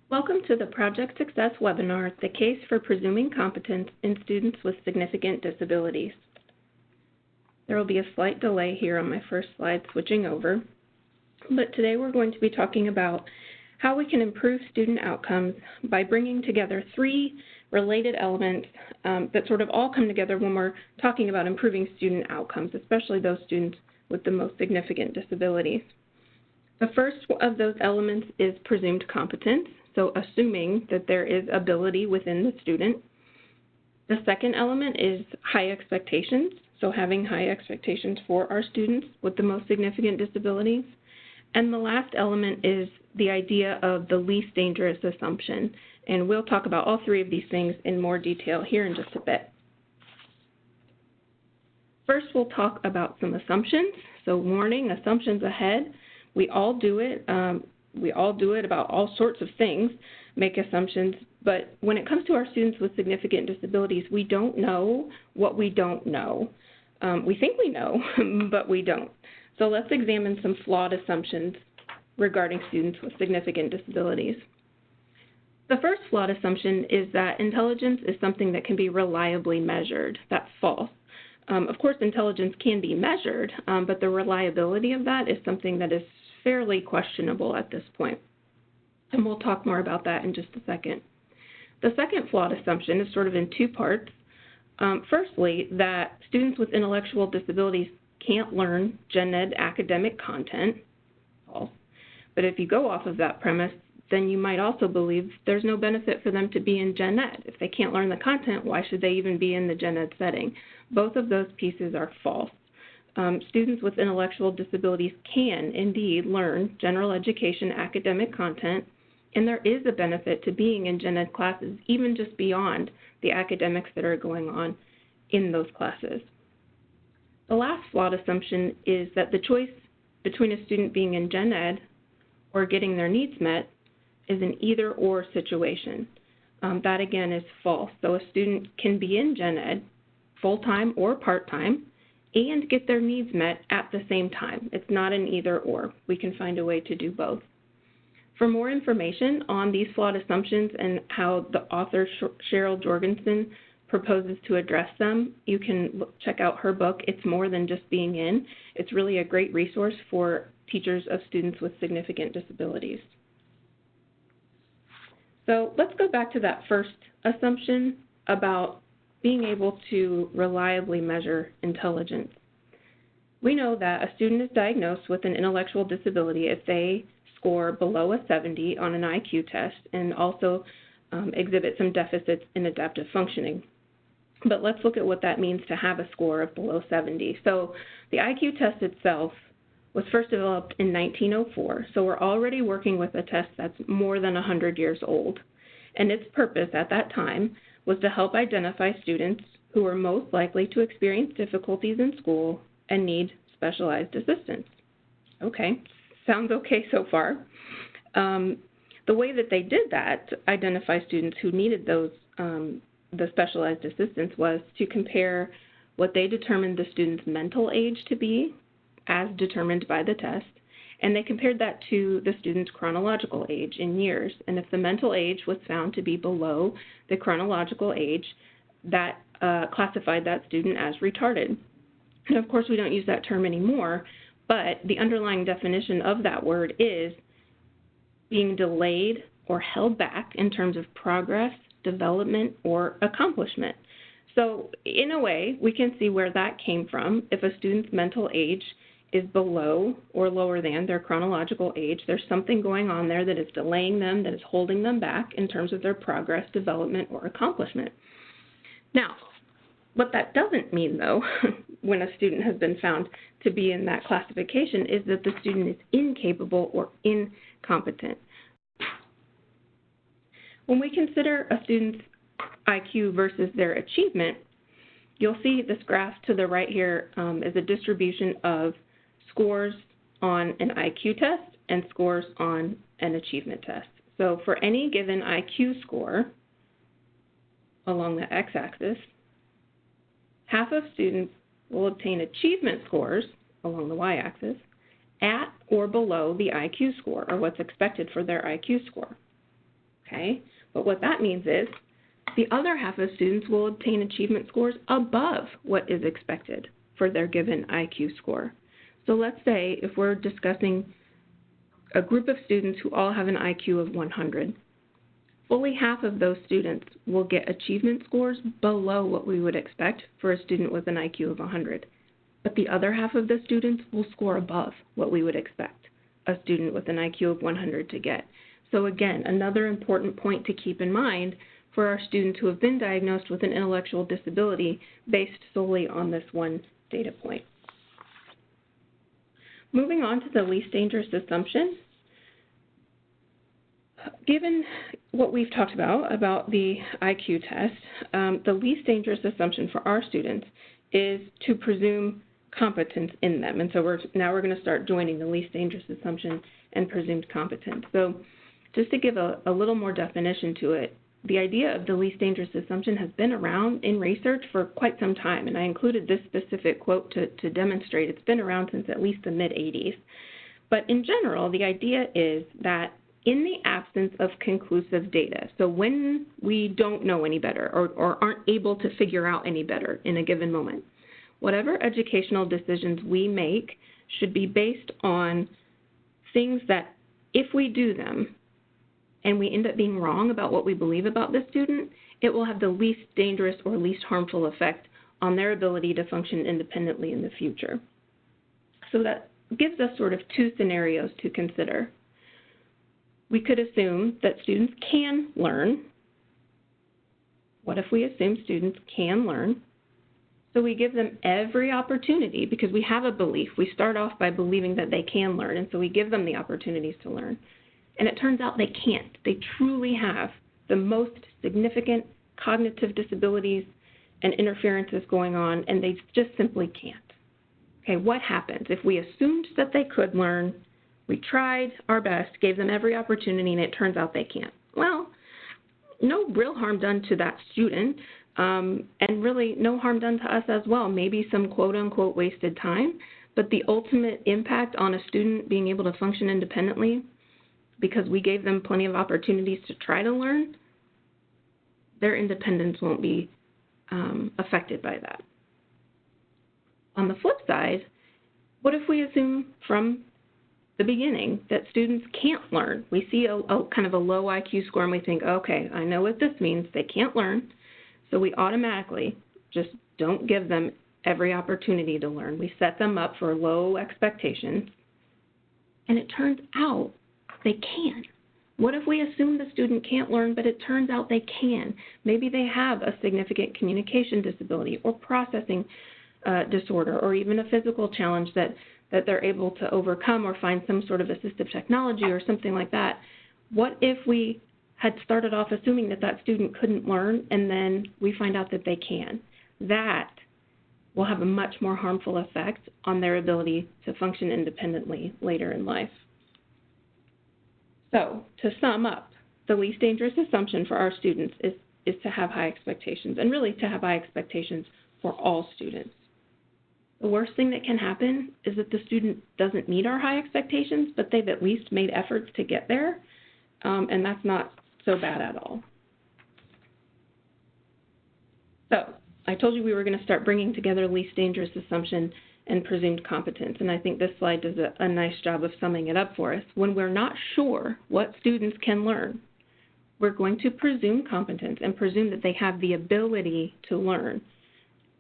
Welcome to the Project Success webinar, The Case for Presuming Competence in Students with Significant Disabilities. There will be a slight delay here on my first slide switching over, but today we're going to be talking about how we can improve student outcomes by bringing together three related elements that sort of all come together when we're talking about improving student outcomes, especially those students with the most significant disabilities. The first of those elements is presumed competence, so assuming that there is ability within the student. The second element is high expectations, so having high expectations for our students with the most significant disabilities. And the last element is the idea of the least dangerous assumption, and we'll talk about all three of these things in more detail here in just a bit. First, we'll talk about some assumptions. So warning, assumptions ahead. We all do it. We all do it about all sorts of things, make assumptions, but when it comes to our students with significant disabilities, we don't know what we don't know. We think we know, but we don't. So let's examine some flawed assumptions regarding students with significant disabilities. The first flawed assumption is that intelligence is something that can be reliably measured. That's false. Of course, intelligence can be measured, but the reliability of that is something that is fairly questionable at this point. And we'll talk more about that in just a second. The second flawed assumption is sort of in two parts. Firstly, that students with intellectual disabilities can't learn gen ed academic content. False. But if you go off of that premise, then you might also believe there's no benefit for them to be in gen ed. If they can't learn the content, why should they even be in the gen ed setting? Both of those pieces are false. Students with intellectual disabilities can indeed learn general education academic content, and there is a benefit to being in gen ed classes, even just beyond the academics that are going on in those classes. The last flawed assumption is that the choice between a student being in gen ed or getting their needs met is an either-or situation. That again is false. So a student can be in gen ed full-time or part-time and get their needs met at the same time. It's not an either-or. We can find a way to do both. For more information on these flawed assumptions and how the author Cheryl Jorgensen proposes to address them, you can check out her book, It's More Than Just Being In. It's really a great resource for teachers of students with significant disabilities. So let's go back to that first assumption about being able to reliably measure intelligence. We know that a student is diagnosed with an intellectual disability if they score below a 70 on an IQ test and also exhibit some deficits in adaptive functioning. But let's look at what that means to have a score of below 70. So the IQ test itself was first developed in 1904, so we're already working with a test that's more than 100 years old. And its purpose at that time was to help identify students who were most likely to experience difficulties in school and need specialized assistance. Okay, sounds okay so far. The way that they did that to identify students who needed those the specialized assistance was to compare what they determined the student's mental age to be, as determined by the test, and they compared that to the student's chronological age in years. And if the mental age was found to be below the chronological age, that classified that student as retarded. And of course, we don't use that term anymore, but the underlying definition of that word is being delayed or held back in terms of progress, development, or accomplishment. So in a way, we can see where that came from. If a student's mental age is below or lower than their chronological age, there's something going on there that is delaying them, that is holding them back in terms of their progress, development, or accomplishment. Now, what that doesn't mean, though, when a student has been found to be in that classification, is that the student is incapable or incompetent. When we consider a student's IQ versus their achievement, you'll see this graph to the right here is a distribution of scores on an IQ test and scores on an achievement test. So for any given IQ score along the x-axis, half of students will obtain achievement scores along the y-axis at or below the IQ score, or what's expected for their IQ score. okay? But what that means is the other half of students will obtain achievement scores above what is expected for their given IQ score. So let's say if we're discussing a group of students who all have an IQ of 100, fully half of those students will get achievement scores below what we would expect for a student with an IQ of 100. But the other half of the students will score above what we would expect a student with an IQ of 100 to get. So again, another important point to keep in mind for our students who have been diagnosed with an intellectual disability based solely on this one data point. Moving on to the least dangerous assumption. Given what we've talked about the IQ test, the least dangerous assumption for our students is to presume competence in them. And so now we're going to start joining the least dangerous assumption and presumed competence. So just to give a little more definition to it, the idea of the least dangerous assumption has been around in research for quite some time, and I included this specific quote to demonstrate it's been around since at least the mid-'80s. But in general, the idea is that in the absence of conclusive data, so when we don't know any better or aren't able to figure out any better in a given moment, whatever educational decisions we make should be based on things that if we do them and we end up being wrong about what we believe about the student, it will have the least dangerous or least harmful effect on their ability to function independently in the future. So that gives us sort of two scenarios to consider. We could assume that students can learn. What if we assume students can learn? So we give them every opportunity because we have a belief. We start off by believing that they can learn, and so we give them the opportunities to learn. And it turns out they can't. They truly have the most significant cognitive disabilities and interferences going on, and they just simply can't. Okay, what happens if we assumed that they could learn, we tried our best, gave them every opportunity, and it turns out they can't? Well, no real harm done to that student, and really no harm done to us as well. Maybe some quote-unquote wasted time, but the ultimate impact on a student being able to function independently because we gave them plenty of opportunities to try to learn, their independence won't be affected by that. On the flip side, what if we assume from the beginning that students can't learn? We see a kind of a low IQ score and we think, okay, I know what this means, they can't learn, so we automatically just don't give them every opportunity to learn. We set them up for low expectations, and it turns out they can. What if we assume the student can't learn, but it turns out they can? Maybe they have a significant communication disability or processing disorder, or even a physical challenge that they're able to overcome, or find some sort of assistive technology or something like that. What if we had started off assuming that that student couldn't learn, and then we find out that they can? That will have a much more harmful effect on their ability to function independently later in life. So, to sum up, the least dangerous assumption for our students is to have high expectations, and really to have high expectations for all students. The worst thing that can happen is that the student doesn't meet our high expectations, but they've at least made efforts to get there, and that's not so bad at all. So, I told you we were going to start bringing together least dangerous assumption and presumed competence, and I think this slide does a nice job of summing it up for us. When we're not sure what students can learn, we're going to presume competence and presume that they have the ability to learn.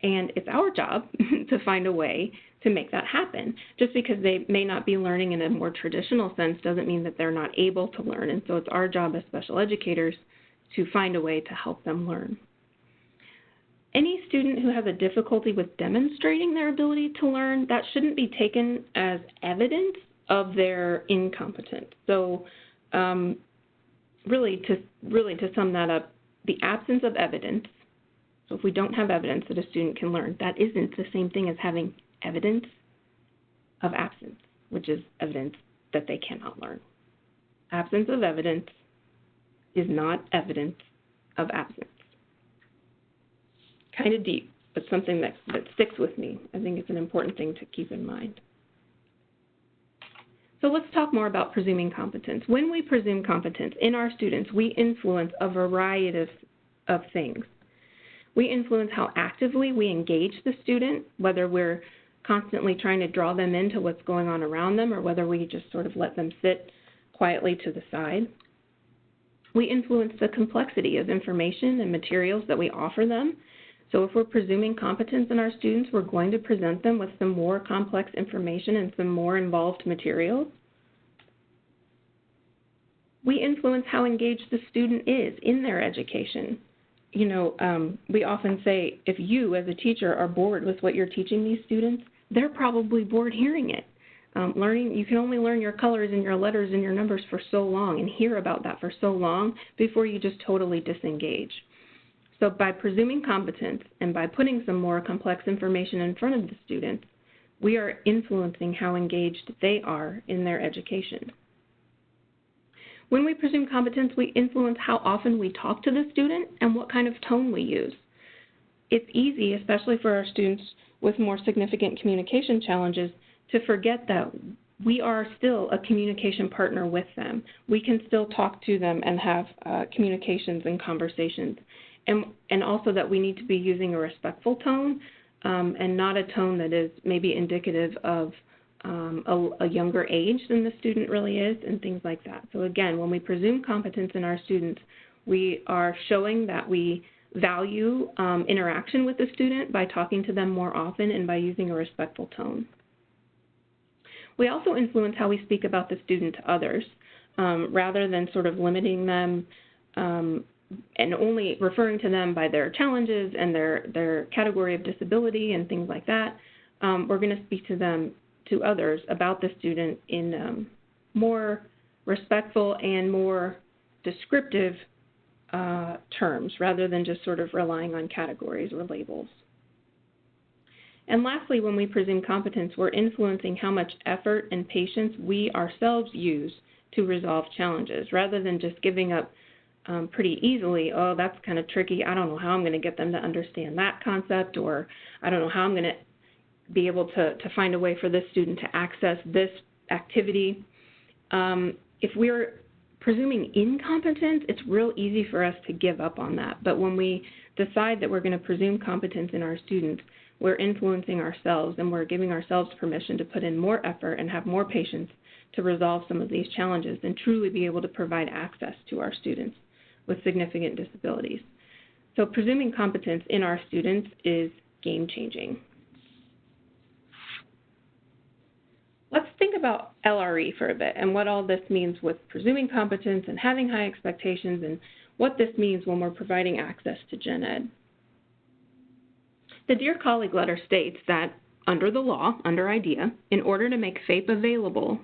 And it's our job to find a way to make that happen. Just because they may not be learning in a more traditional sense doesn't mean that they're not able to learn. And so it's our job as special educators to find a way to help them learn. Any student who has a difficulty with demonstrating their ability to learn, that shouldn't be taken as evidence of their incompetence. So really to sum that up, the absence of evidence. So if we don't have evidence that a student can learn, that isn't the same thing as having evidence of absence, which is evidence that they cannot learn. Absence of evidence is not evidence of absence. Kind of deep, but something that sticks with me. I think it's an important thing to keep in mind. So let's talk more about presuming competence. When we presume competence in our students, we influence a variety of things. We influence how actively we engage the student, whether we're constantly trying to draw them into what's going on around them or whether we just sort of let them sit quietly to the side. We influence the complexity of information and materials that we offer them. So if we're presuming competence in our students, we're going to present them with some more complex information and some more involved materials. We influence how engaged the student is in their education. We often say, if you as a teacher are bored with what you're teaching these students, they're probably bored hearing it. You can only learn your colors and your letters and your numbers for so long and hear about that for so long before you just totally disengage. So by presuming competence and by putting some more complex information in front of the students, we are influencing how engaged they are in their education. When we presume competence, we influence how often we talk to the student and what kind of tone we use. It's easy, especially for our students with more significant communication challenges, to forget that we are still a communication partner with them. We can still talk to them and have communications and conversations. And also that we need to be using a respectful tone and not a tone that is maybe indicative of a younger age than the student really is and things like that. So again, when we presume competence in our students, we are showing that we value interaction with the student by talking to them more often and by using a respectful tone. We also influence how we speak about the student to others rather than sort of limiting them and only referring to them by their challenges and their category of disability and things like that. We're going to speak to others about the student in more respectful and more descriptive terms rather than just sort of relying on categories or labels. And lastly, when we presume competence, we're influencing how much effort and patience we ourselves use to resolve challenges rather than just giving up pretty easily. Oh, that's kind of tricky. I don't know how I'm going to get them to understand that concept, or I don't know how I'm going to be able to find a way for this student to access this activity. If we're presuming incompetence, it's real easy for us to give up on that. But when we decide that we're going to presume competence in our students, we're influencing ourselves and we're giving ourselves permission to put in more effort and have more patience to resolve some of these challenges and truly be able to provide access to our students with significant disabilities. So presuming competence in our students is game-changing. Let's think about LRE for a bit and what all this means with presuming competence and having high expectations and what this means when we're providing access to gen ed. The Dear Colleague letter states that under the law, under IDEA, in order to make FAPE available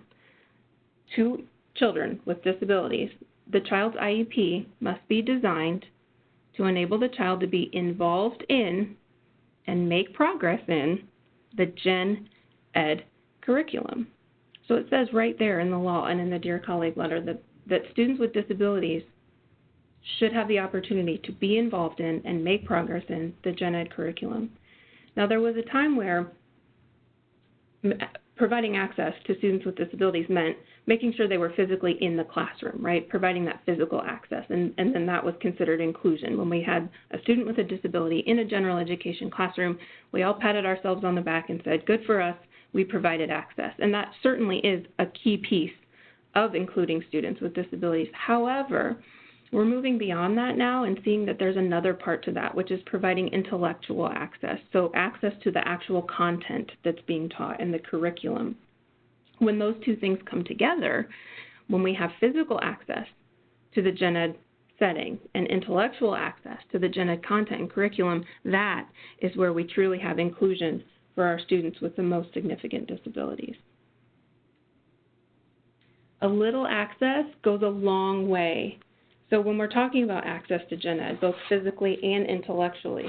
to children with disabilities, the child's IEP must be designed to enable the child to be involved in and make progress in the gen ed curriculum. So it says right there in the law and in the Dear Colleague letter that students with disabilities should have the opportunity to be involved in and make progress in the gen ed curriculum. Now, there was a time where providing access to students with disabilities meant making sure they were physically in the classroom, right, providing that physical access, and then that was considered inclusion. When we had a student with a disability in a general education classroom, we all patted ourselves on the back and said, good for us, we provided access. And that certainly is a key piece of including students with disabilities. However, we're moving beyond that now and seeing that there's another part to that, which is providing intellectual access, so access to the actual content that's being taught in the curriculum. When those two things come together, when we have physical access to the gen ed setting and intellectual access to the gen ed content and curriculum, that is where we truly have inclusion for our students with the most significant disabilities. A little access goes a long way. So when we're talking about access to gen ed, both physically and intellectually,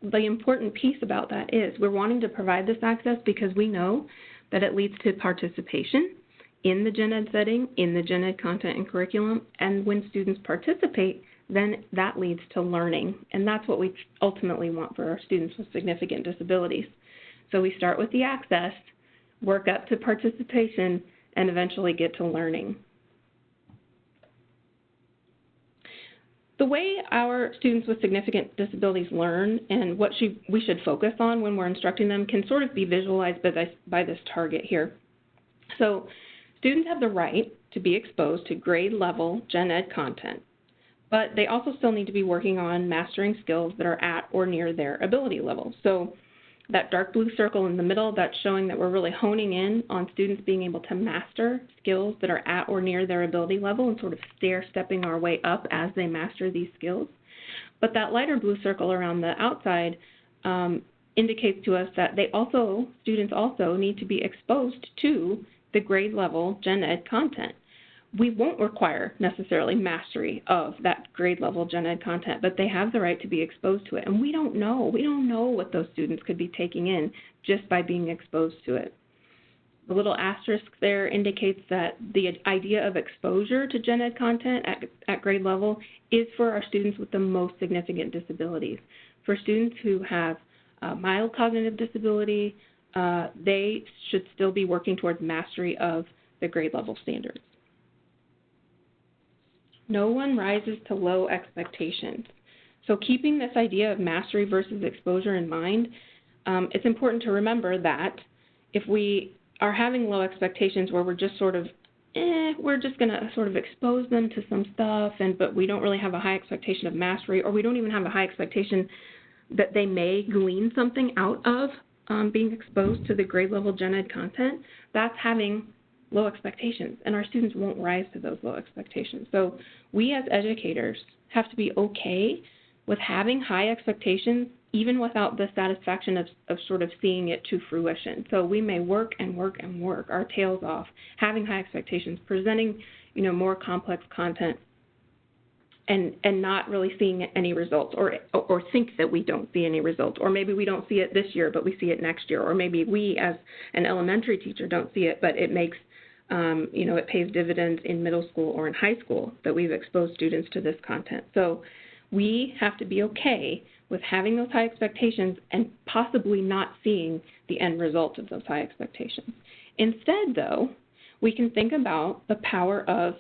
the important piece about that is we're wanting to provide this access because we know that it leads to participation in the gen ed setting, in the gen ed content and curriculum, and when students participate, then that leads to learning, and that's what we ultimately want for our students with significant disabilities. So we start with the access, work up to participation, and eventually get to learning. The way our students with significant disabilities learn and what we should focus on when we're instructing them can sort of be visualized by this target here. So students have the right to be exposed to grade level gen ed content, but they also still need to be working on mastering skills that are at or near their ability level. So that dark blue circle in the middle, that's showing that we're really honing in on students being able to master skills that are at or near their ability level and sort of stair-stepping our way up as they master these skills. But that lighter blue circle around the outside indicates to us that students also need to be exposed to the grade level gen ed content. We won't require necessarily mastery of that grade level gen ed content, but they have the right to be exposed to it. And we don't know what those students could be taking in just by being exposed to it. The little asterisk there indicates that the idea of exposure to gen ed content at grade level is for our students with the most significant disabilities. For students who have mild cognitive disability, they should still be working towards mastery of the grade level standards. No one rises to low expectations. So keeping this idea of mastery versus exposure in mind, it's important to remember that if we are having low expectations where we're just sort of, we're just going to sort of expose them to some stuff, but we don't really have a high expectation of mastery, or we don't even have a high expectation that they may glean something out of being exposed to the grade level gen ed content, that's having low expectations, and our students won't rise to those low expectations. So we as educators have to be okay with having high expectations even without the satisfaction of sort of seeing it to fruition. So we may work and work and work our tails off, having high expectations, presenting more complex content, and not really seeing any results, or think that we don't see any results, or maybe we don't see it this year but we see it next year, or maybe we as an elementary teacher don't see it but it makes it pays dividends in middle school or in high school that we've exposed students to this content. So we have to be okay with having those high expectations and possibly not seeing the end result of those high expectations. Instead, though, we can think about the power of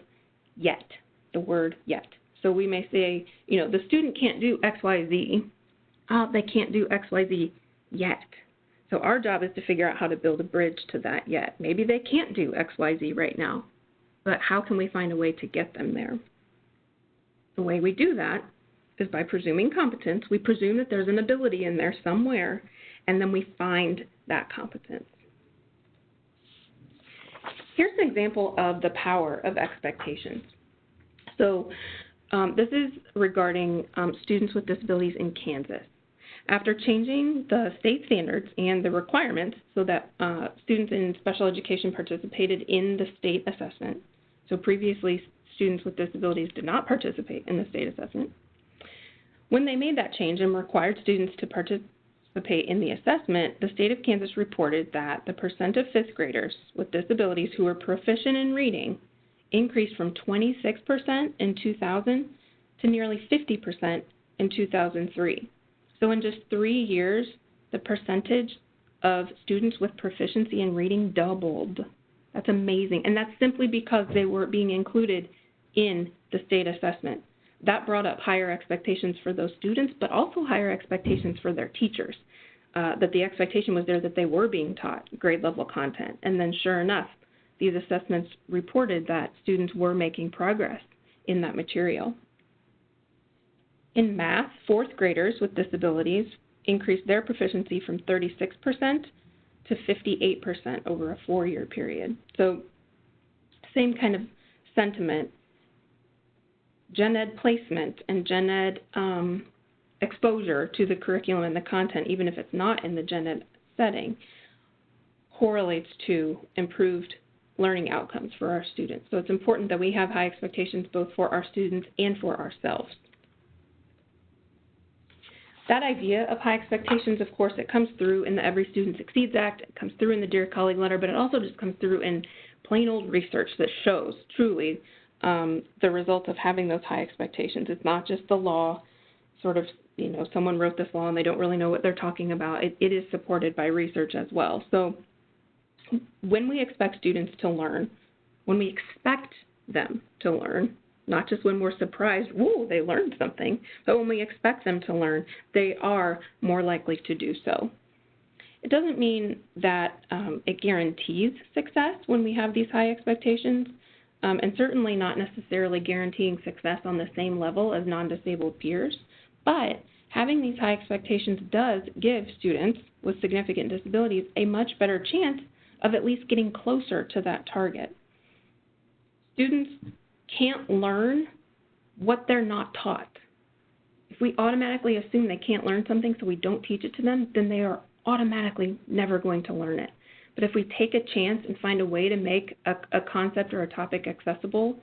yet, the word yet. So we may say, the student can't do X, Y, Z. They can't do X, Y, Z yet. So our job is to figure out how to build a bridge to that yet. Maybe they can't do X, Y, Z right now, but how can we find a way to get them there? The way we do that is by presuming competence. We presume that there's an ability in there somewhere, and then we find that competence. Here's an example of the power of expectations. So this is regarding students with disabilities in Kansas. After changing the state standards and the requirements so that students in special education participated in the state assessment, so previously students with disabilities did not participate in the state assessment, when they made that change and required students to participate in the assessment, the state of Kansas reported that the percent of fifth graders with disabilities who were proficient in reading increased from 26% in 2000 to nearly 50% in 2003. So in just 3 years, the percentage of students with proficiency in reading doubled. That's amazing. And that's simply because they were being included in the state assessment. That brought up higher expectations for those students, but also higher expectations for their teachers, that the expectation was there that they were being taught grade level content. And then sure enough, these assessments reported that students were making progress in that material. In math, fourth graders with disabilities increased their proficiency from 36% to 58% over a 4-year period. So same kind of sentiment. Gen ed placement and gen ed exposure to the curriculum and the content, even if it's not in the gen ed setting, correlates to improved learning outcomes for our students. So it's important that we have high expectations both for our students and for ourselves. That idea of high expectations, of course, it comes through in the Every Student Succeeds Act, it comes through in the Dear Colleague letter, but it also just comes through in plain old research that shows truly the result of having those high expectations. It's not just the law, sort of, someone wrote this law and they don't really know what they're talking about. It is supported by research as well. So when we expect students to learn, when we expect them to learn, not just when we're surprised, whoa, they learned something, but when we expect them to learn, they are more likely to do so. It doesn't mean that it guarantees success when we have these high expectations, and certainly not necessarily guaranteeing success on the same level as non-disabled peers, but having these high expectations does give students with significant disabilities a much better chance of at least getting closer to that target. Students can't learn what they're not taught. If we automatically assume they can't learn something so we don't teach it to them, then they are automatically never going to learn it. But if we take a chance and find a way to make a concept or a topic accessible,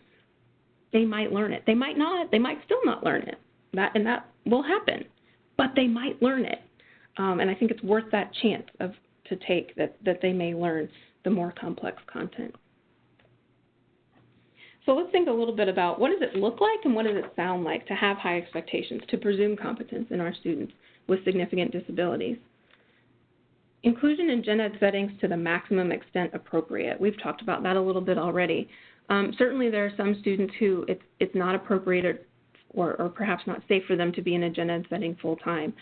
they might learn it. They might not. They might still not learn it. That will happen. But they might learn it. And I think it's worth that chance to take that they may learn the more complex content. So let's think a little bit about what does it look like and what does it sound like to have high expectations, to presume competence in our students with significant disabilities. Inclusion in gen ed settings to the maximum extent appropriate. We've talked about that a little bit already. Certainly there are some students who it's not appropriate or perhaps not safe for them to be in a gen ed setting full time.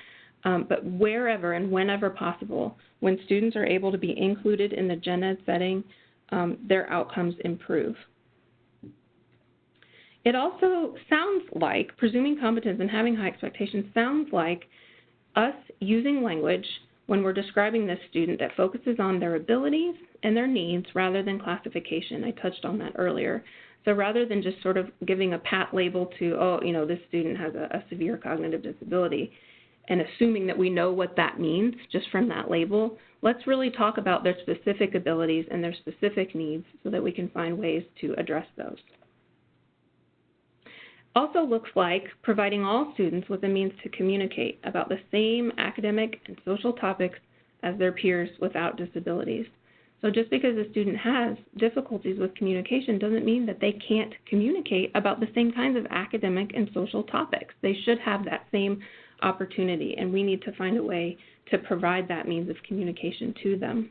But wherever and whenever possible, when students are able to be included in the gen ed setting, their outcomes improve. It also sounds like, presuming competence and having high expectations sounds like us using language when we're describing this student that focuses on their abilities and their needs rather than classification. I touched on that earlier. So rather than just sort of giving a pat label to, oh, this student has a severe cognitive disability, and assuming that we know what that means just from that label, let's really talk about their specific abilities and their specific needs so that we can find ways to address those. Also looks like providing all students with a means to communicate about the same academic and social topics as their peers without disabilities. So just because a student has difficulties with communication doesn't mean that they can't communicate about the same kinds of academic and social topics. They should have that same opportunity, and we need to find a way to provide that means of communication to them.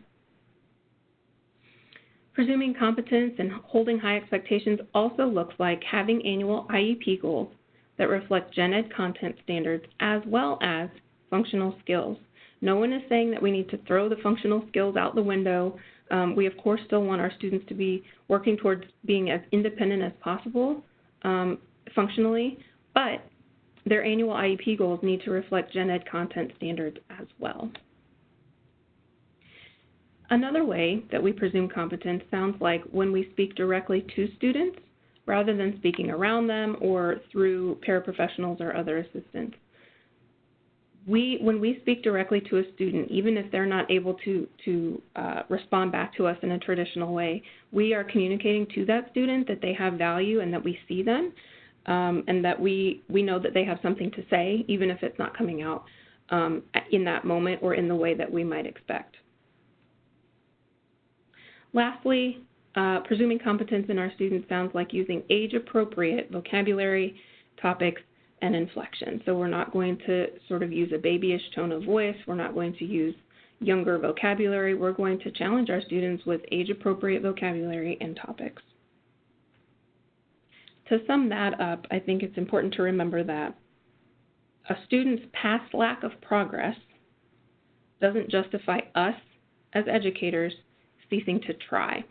Presuming competence and holding high expectations also looks like having annual IEP goals that reflect gen ed content standards as well as functional skills. No one is saying that we need to throw the functional skills out the window. We, of course, still want our students to be working towards being as independent as possible functionally, but their annual IEP goals need to reflect gen ed content standards as well. Another way that we presume competence sounds like when we speak directly to students rather than speaking around them or through paraprofessionals or other assistants. When we speak directly to a student, even if they're not able to respond back to us in a traditional way, we are communicating to that student that they have value and that we see them, and that we know that they have something to say, even if it's not coming out in that moment or in the way that we might expect. Lastly, presuming competence in our students sounds like using age-appropriate vocabulary, topics, and inflection. So we're not going to sort of use a babyish tone of voice. We're not going to use younger vocabulary. We're going to challenge our students with age-appropriate vocabulary and topics. To sum that up, I think it's important to remember that a student's past lack of progress doesn't justify us as educators ceasing to try.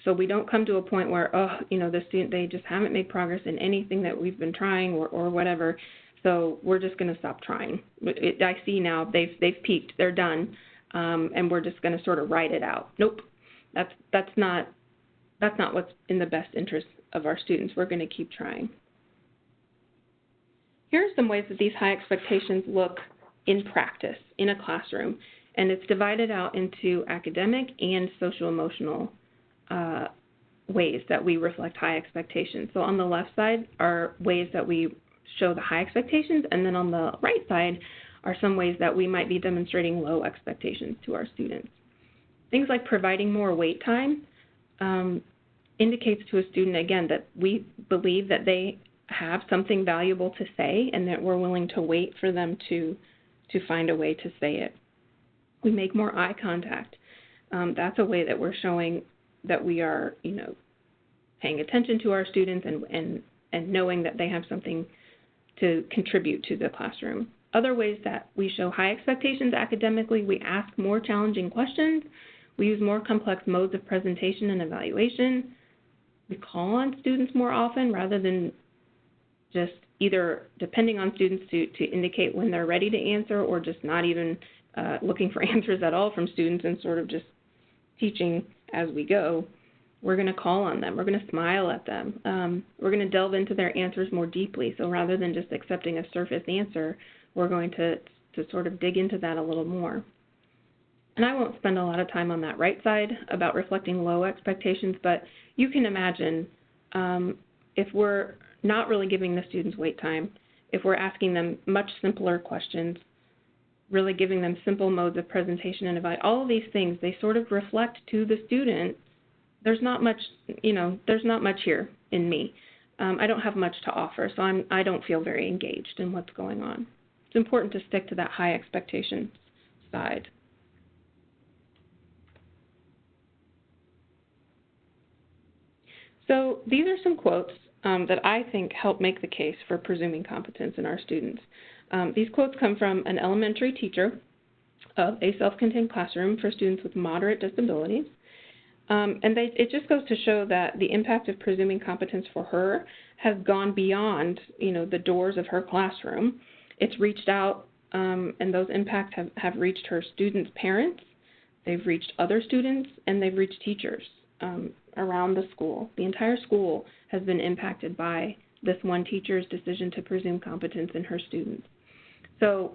So we don't come to a point where, the student, they just haven't made progress in anything that we've been trying or whatever, so we're just going to stop trying. I see now they've peaked, they're done, and we're just going to sort of ride it out. Nope, that's not what's in the best interest of our students. We're going to keep trying. Here are some ways that these high expectations look in practice in a classroom, and it's divided out into academic and social-emotional ways that we reflect high expectations. So on the left side are ways that we show the high expectations, and then on the right side are some ways that we might be demonstrating low expectations to our students. Things like providing more wait time indicates to a student, again, that we believe that they have something valuable to say and that we're willing to wait for them to find a way to say it. We make more eye contact. That's a way that we're showing that we are, paying attention to our students and knowing that they have something to contribute to the classroom. Other ways that we show high expectations academically, we ask more challenging questions, we use more complex modes of presentation and evaluation, we call on students more often rather than just either depending on students to indicate when they're ready to answer or just not even looking for answers at all from students and sort of just teaching as we go. We're going to call on them. We're going to smile at them. We're going to delve into their answers more deeply. So rather than just accepting a surface answer, we're going to sort of dig into that a little more. And I won't spend a lot of time on that right side about reflecting low expectations, but you can imagine if we're not really giving the students wait time, if we're asking them much simpler questions, really giving them simple modes of presentation and evaluation, all of these things, they sort of reflect to the student, there's not much, there's not much here in me. I don't have much to offer, so I don't feel very engaged in what's going on. It's important to stick to that high expectations side. So these are some quotes that I think help make the case for presuming competence in our students. These quotes come from an elementary teacher of a self-contained classroom for students with moderate disabilities. It just goes to show that the impact of presuming competence for her has gone beyond, the doors of her classroom. It's reached out, and those impacts have reached her students' parents, they've reached other students, and they've reached teachers around the school. The entire school has been impacted by this one teacher's decision to presume competence in her students. So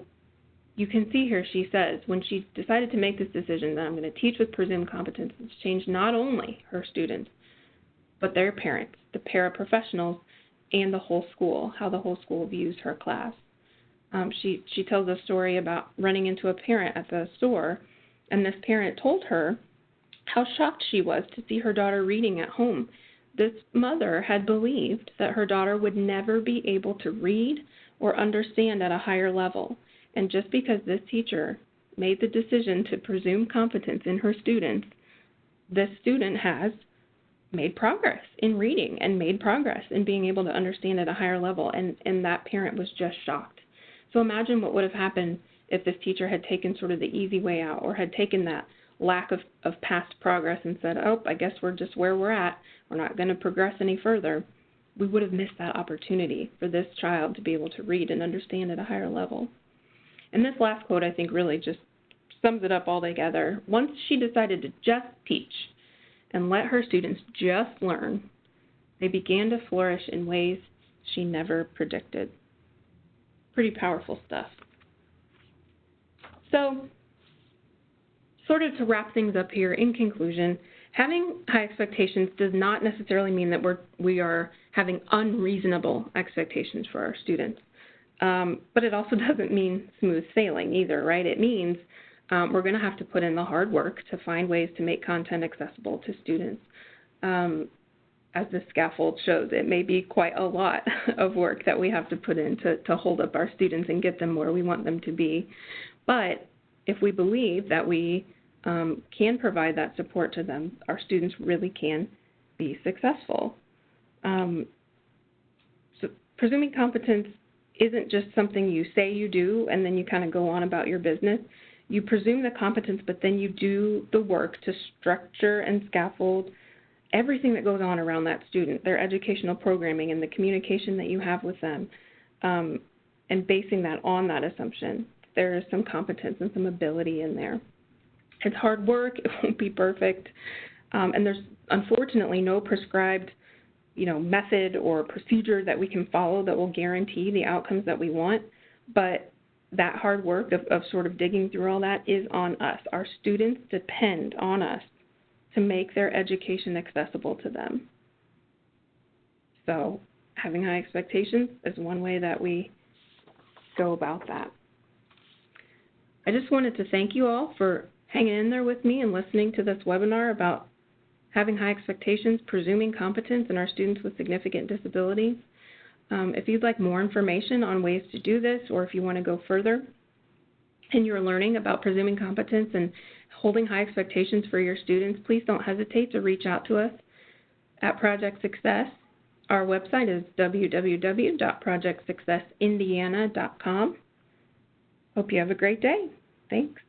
you can see here she says when she decided to make this decision that I'm going to teach with presumed competence, it's changed not only her students, but their parents, the paraprofessionals, and the whole school, how the whole school views her class. She tells a story about running into a parent at the store, and this parent told her how shocked she was to see her daughter reading at home. This mother had believed that her daughter would never be able to read or understand at a higher level. And just because this teacher made the decision to presume competence in her students, this student has made progress in reading and made progress in being able to understand at a higher level, and that parent was just shocked. So imagine what would have happened if this teacher had taken sort of the easy way out or had taken that lack of past progress and said, oh, I guess we're just where we're at. We're not going to progress any further. We would have missed that opportunity for this child to be able to read and understand at a higher level. And this last quote, I think, really just sums it up all together. Once she decided to just teach and let her students just learn, they began to flourish in ways she never predicted. Pretty powerful stuff. So, sort of to wrap things up here, in conclusion, having high expectations does not necessarily mean that we are having unreasonable expectations for our students. But it also doesn't mean smooth sailing either, right? It means we're going to have to put in the hard work to find ways to make content accessible to students. As the scaffold shows, it may be quite a lot of work that we have to put in to hold up our students and get them where we want them to be. But if we believe that we can provide that support to them, our students really can be successful. So presuming competence isn't just something you say you do and then you kind of go on about your business. You presume the competence, but then you do the work to structure and scaffold everything that goes on around that student, their educational programming and the communication that you have with them, and basing that on that assumption. There is some competence and some ability in there. It's hard work. It won't be perfect. And there's unfortunately no prescribed method or procedure that we can follow that will guarantee the outcomes that we want. But that hard work of sort of digging through all that is on us. Our students depend on us to make their education accessible to them. So having high expectations is one way that we go about that. I just wanted to thank you all for hanging in there with me and listening to this webinar about having high expectations, presuming competence in our students with significant disabilities. If you'd like more information on ways to do this, or if you want to go further in your learning about presuming competence and holding high expectations for your students, please don't hesitate to reach out to us at Project Success. Our website is www.projectsuccessindiana.com. Hope you have a great day. Thanks.